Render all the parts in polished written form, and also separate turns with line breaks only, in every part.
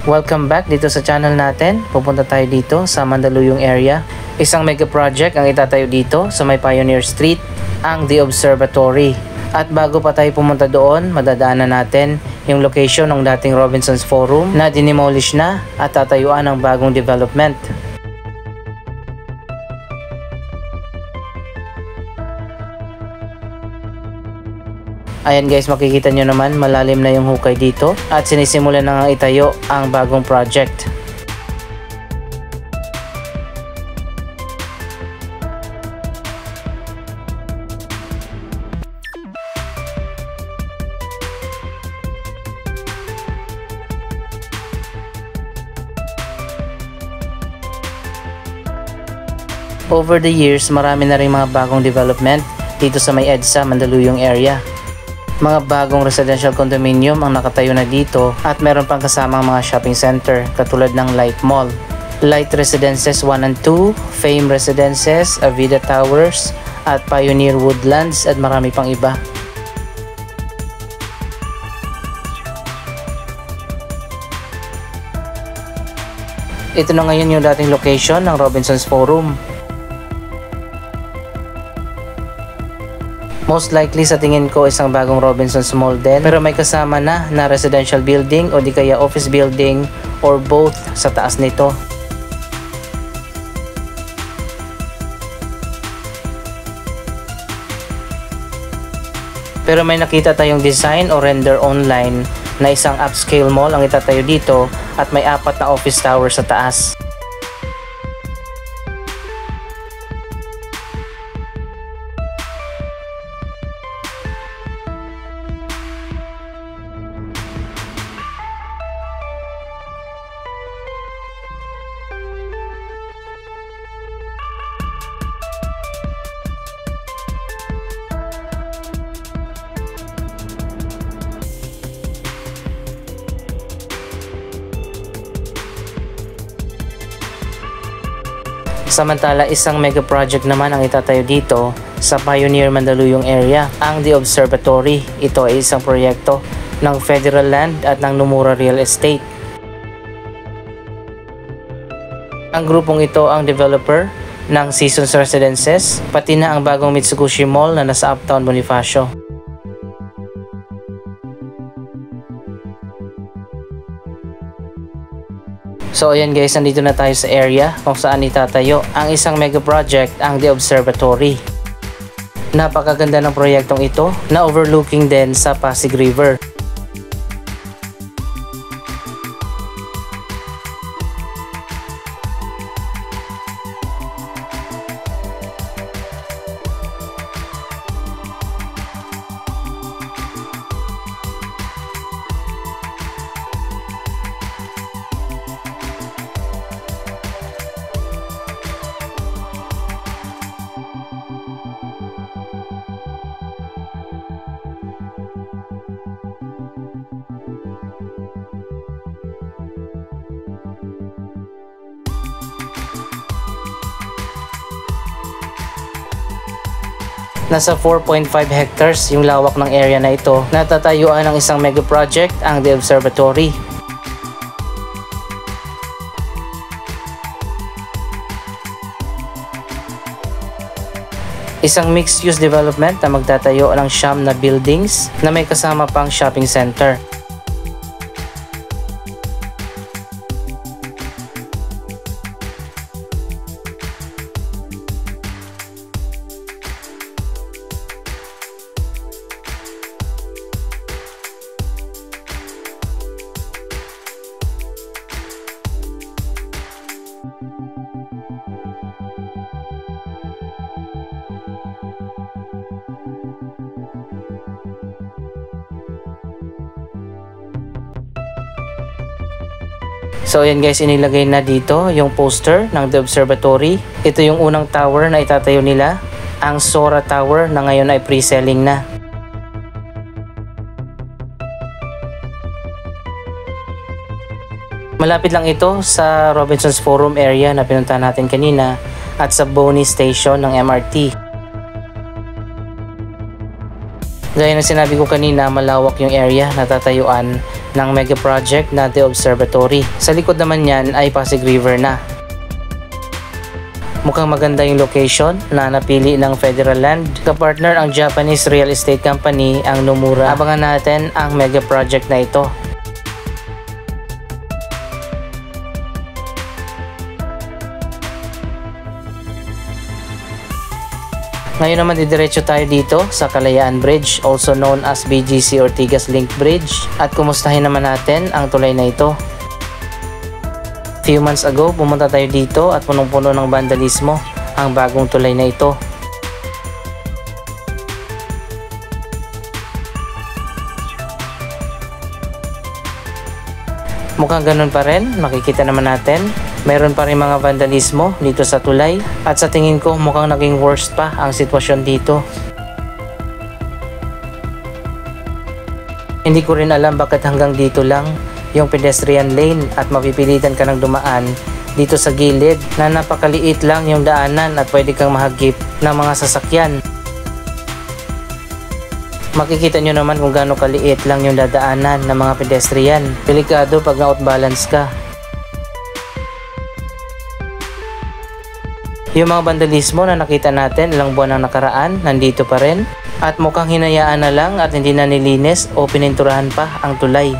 Welcome back dito sa channel natin. Pupunta tayo dito sa Mandaluyong area. Isang mega project ang itatayo dito sa may Pioneer Street, ang The Observatory. At bago pa tayo pumunta doon, madadaanan natin yung location ng dating Robinson's Forum na dinemolish na at tatayuan ng bagong development. Ayan guys, makikita nyo naman malalim na yung hukay dito at sinisimulan na nga itayo ang bagong project. Over the years, marami na rin mga bagong development dito sa may EDSA Mandaluyong area. Mga bagong residential condominium ang nakatayo na dito at meron pang kasamang mga shopping center katulad ng Light Mall, Light Residences 1 and 2, Fame Residences, Avida Towers at Pioneer Woodlands at marami pang iba. Ito na ngayon yung dating location ng Robinson's Forum. Most likely sa tingin ko isang bagong Robinson's Mall din, pero may kasama na residential building o di kaya office building or both sa taas nito. Pero may nakita tayong design o render online na isang upscale mall ang itatayo dito at may 4 na office tower sa taas. Samantala, isang mega project naman ang itatayo dito sa Pioneer Mandaluyong area, ang The Observatory. Ito ay isang proyekto ng Federal Land at ng Nomura Real Estate. Ang grupong ito ang developer ng Seasons Residences, pati na ang bagong Mitsubishi Mall na nasa Uptown Bonifacio. So ayan guys, nandito na tayo sa area kung saan itatayo ang isang mega project, ang The Observatory. Napakaganda ng proyektong ito na overlooking din sa Pasig River. Nasa 4.5 hectares yung lawak ng area na ito. Natatayuan ng isang mega project, ang The Observatory. Isang mixed-use development na magtatayo ng 9 na buildings na may kasama pang shopping center. So ayan guys, inilagay na dito yung poster ng The Observatory. Ito yung unang tower na itatayo nila, ang Sora Tower, na ngayon ay pre-selling na. Malapit lang ito sa Robinson's Forum area na pinuntahan natin kanina at sa Boni Station ng MRT. Gaya ng sinabi ko kanina, malawak yung area na tatayuan ng mega project na The Observatory. Sa likod naman yan ay Pasig River na. Mukhang maganda yung location na napili ng Federal Land. Kapartner ang Japanese real estate company, ang Nomura. Abangan natin ang mega project na ito. Ngayon naman didiretso tayo dito sa Kalayaan Bridge, also known as BGC Ortigas Link Bridge, at kumustahin naman natin ang tulay na ito. Few months ago, pumunta tayo dito at punong-puno ng vandalismo ang bagong tulay na ito. Mukhang ganun pa rin, makikita naman natin. Meron pa rin mga vandalismo dito sa tulay at sa tingin ko mukhang naging worst pa ang sitwasyon dito. Hindi ko rin alam bakit hanggang dito lang yung pedestrian lane at mapipilitan ka ng dumaan dito sa gilid na napakaliit lang yung daanan at pwede kang mahagip ng mga sasakyan. Makikita nyo naman kung gaano kaliit lang yung dadaanan ng mga pedestrian. Delikado pag na-outbalance ka. Yung mga vandalismo na nakita natin ilang buwan ang nakaraan, nandito pa rin. At mukhang hinayaan na lang at hindi na nilinis o pininturahan pa ang tulay.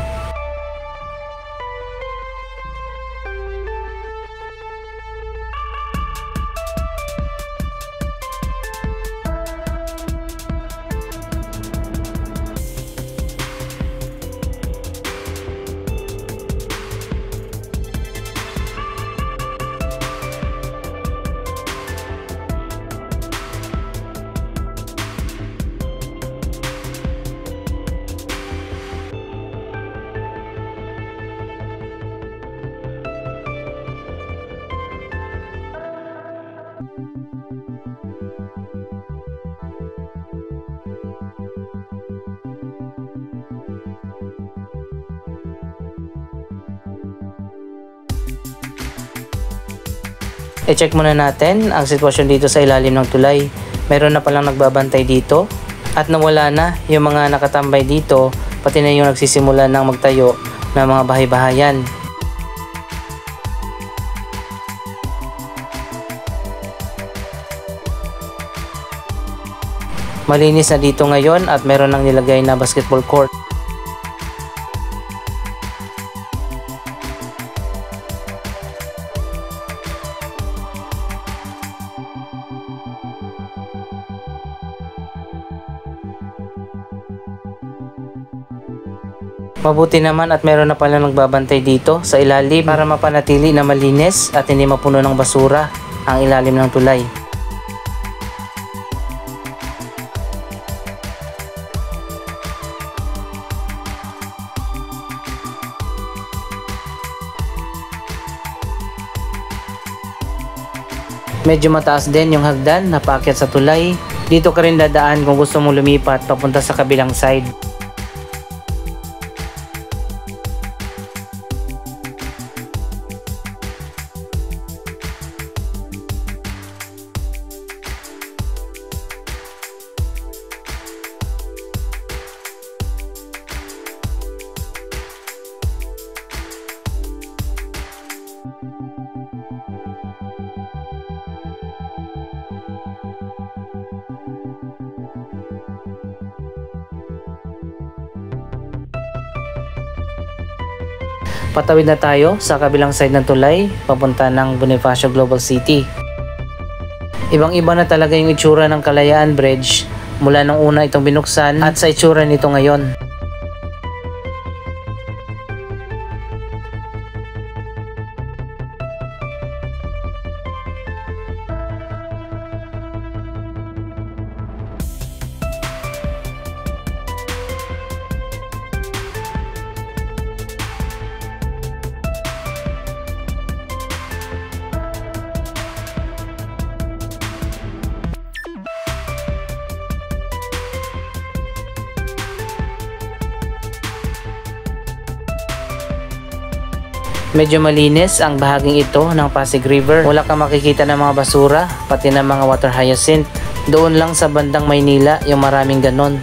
I-check muna natin ang sitwasyon dito sa ilalim ng tulay. Meron na palang nagbabantay dito at nawala na yung mga nakatambay dito, pati na yung nagsisimula ng magtayo ng mga bahay-bahayan. Malinis na dito ngayon at meron nang nilagay na basketball court. Mabuti naman at meron na pala nagbabantay dito sa ilalim para mapanatili na malinis at hindi mapuno ng basura ang ilalim ng tulay. Medyo mataas din yung hagdan na paakyat sa tulay. Dito ka rin dadaan kung gusto mong lumipat papunta sa kabilang side. Patawid na tayo sa kabilang side ng tulay, papunta ng Bonifacio Global City. Ibang-iba na talaga yung itsura ng Kalayaan Bridge mula nung una itong binuksan at sa itsura nito ngayon. Medyo malinis ang bahaging ito ng Pasig River. Wala kang makikita ng mga basura, pati ng mga water hyacinth. Doon lang sa bandang Maynila yung maraming ganon.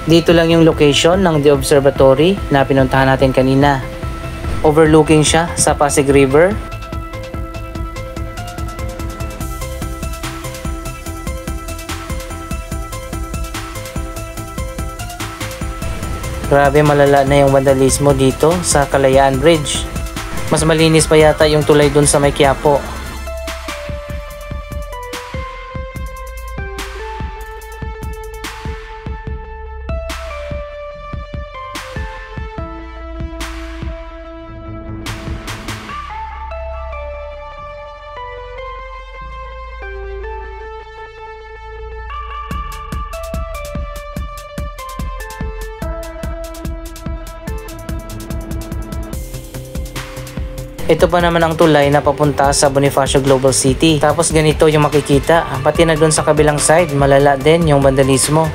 Dito lang yung location ng The Observatory na pinuntahan natin kanina. Overlooking siya sa Pasig River. Grabe, malala na yung vandalismo dito sa Kalayaan Bridge. Mas malinis pa yata yung tulay dun sa may Quiapo. Ito pa naman ang tulay na papunta sa Bonifacio Global City. Tapos ganito yung makikita. Pati na doon sa kabilang side, malala din yung vandalismo.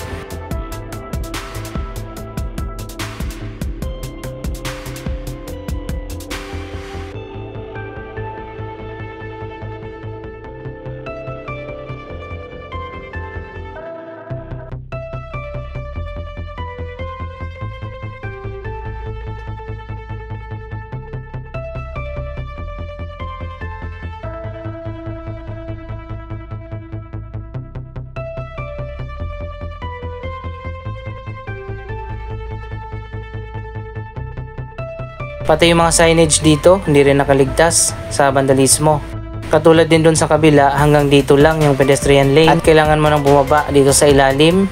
Pati yung mga signage dito, hindi rin nakaligtas sa vandalismo. Katulad din dun sa kabila, hanggang dito lang yung pedestrian lane. At kailangan mo nang bumaba dito sa ilalim.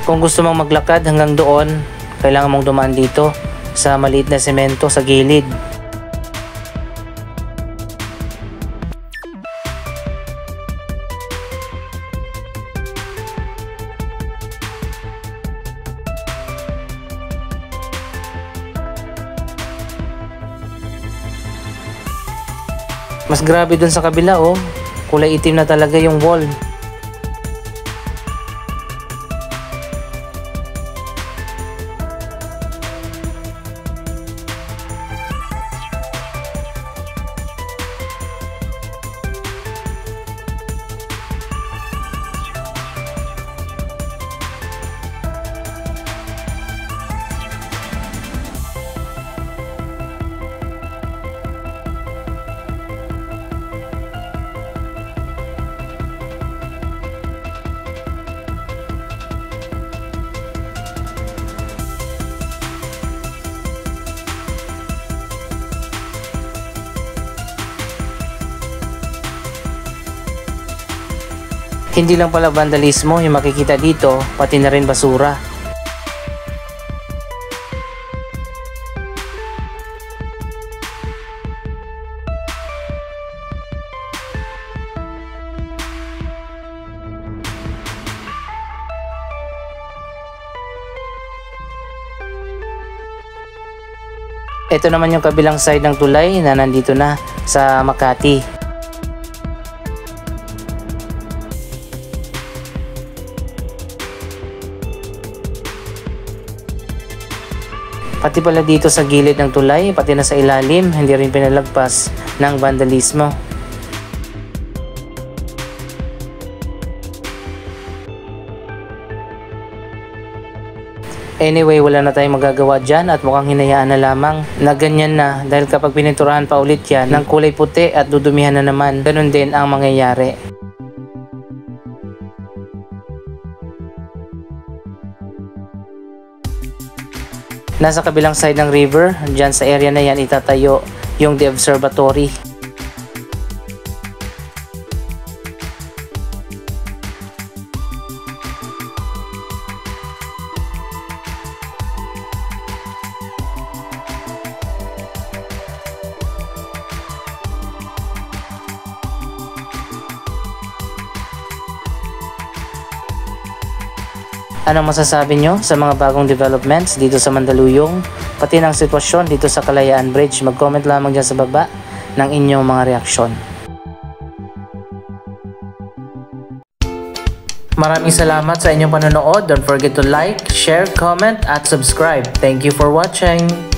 Kung gusto mong maglakad hanggang doon, kailangan mong dumaan dito sa maliit na semento sa gilid. Mas grabe dun sa kabila, oh. Kulay itim na talaga yung wall. Hindi lang pala vandalismo yung makikita dito, pati na rin basura. Ito naman yung kabilang side ng tulay na nandito na sa Makati. Pati pala dito sa gilid ng tulay, pati na sa ilalim, hindi rin pinalagpas ng vandalismo. Anyway, wala na tayong magagawa dyan at mukhang hinayaan na lamang na ganyan na dahil kapag pininturahan pa ulit yan ng kulay puti at dudumihan na naman, ganun din ang mangyayari. Nasa kabilang side ng river, dyan sa area na yan itatayo yung The Observatory. Anong masasabi nyo sa mga bagong developments dito sa Mandaluyong, pati ng sitwasyon dito sa Kalayaan Bridge? Mag-comment lamang dyan sa baba ng inyong mga reaksyon. Maraming salamat sa inyong panonood. Don't forget to like, share, comment at subscribe. Thank you for watching!